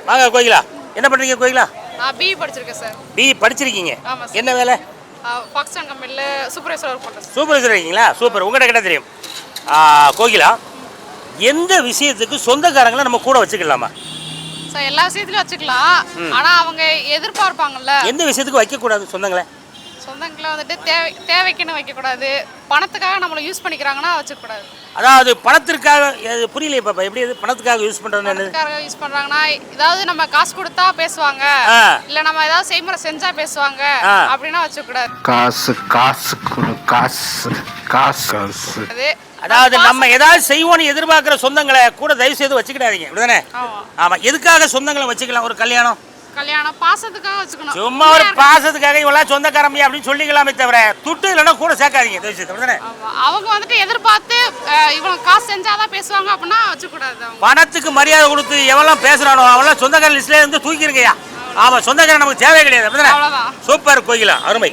வாங்க கோகிலா, என்ன பண்ணுறீங்க கோகிலா? நான் பிஇ படிச்சிருக்கேன் சார். பிஇ படிச்சிருக்கீங்க? ஆமாம் சார். என்ன வேலை? பாகிஸ்தான் கம்பெனியில் சூப்பர்வைசர் ஒர்க் பண்ணுறேன். சூப்பர்வைசர் இருக்கீங்களா? சூப்பர். உங்கள்கிட்ட கிட்ட தெரியும். கோகிலா, எந்த விஷயத்துக்கு சொந்தக்காரங்களை நம்ம கூட வச்சுக்கலாமா? சார் எல்லா விஷயத்துலையும் வச்சுக்கலாம். ஆனால் அவங்க எதிர்பார்ப்பாங்கல்ல. எந்த விஷயத்துக்கு வைக்கக்கூடாது சொந்தங்களை? சொந்தங்களை வந்துட்டு தேவைக்குன்னு வைக்கக்கூடாது. பணத்துக்காக நம்மளை யூஸ் பண்ணிக்கிறாங்கன்னா வச்சுக்கூடாது. அதாவது பணத்திற்காக, புரியலையே பாப்பா, எப்படி அது பணத்துக்காக யூஸ் பண்ணுறது? பணத்துக்காக யூஸ் பண்ணுறாங்கன்னா, ஏதாவது நம்ம காசு கொடுத்தா பேசுவாங்க, இல்லை நம்ம ஏதாவது செய்முறை செஞ்சா பேசுவாங்க அப்படின்னா வச்சுக்கூடாது. காசு காசு காசு காசு. அதாவது நம்ம ஏதாவது செய்வோன்னு எதிர்பார்க்குற சொந்தங்களை கூட தயவு செய்து வச்சுக்கிடாதீங்க, அப்படிதானே? ஆமாம். எதுக்காக சொந்தங்களை வச்சுக்கலாம்? ஒரு கல்யாணம் பாசத்துக்காக வச்சுக்கணும். சும்மா ஒரு பாசத்துக்காக இவெல்லாம் சொந்தக்காரம்பி அப்படின்னு சொல்லிக்கலாமே தவிர துட்டு இல்லைன்னா கூட சேர்க்காதீங்க தயவு செய்து, அப்படிதானே? அவங்க வந்துட்டு எதிர்பார்த்து இவங்க காசு செஞ்சாதான் பேசுவாங்க அப்படின்னா வச்சுக்கூடாது. பணத்துக்கு மரியாதை கொடுத்து எவெல்லாம் பேசுறானோ அவெல்லாம் சொந்தக்கார லிஸ்ட்ல இருந்து தூக்கிருங்கய்யா. ஆமா, சொந்தக்காரன் நமக்கு தேவை கிடையாது, அப்படிதானே? அவ்வளவுதான். சூப்பர் கோகிலா, அருமை.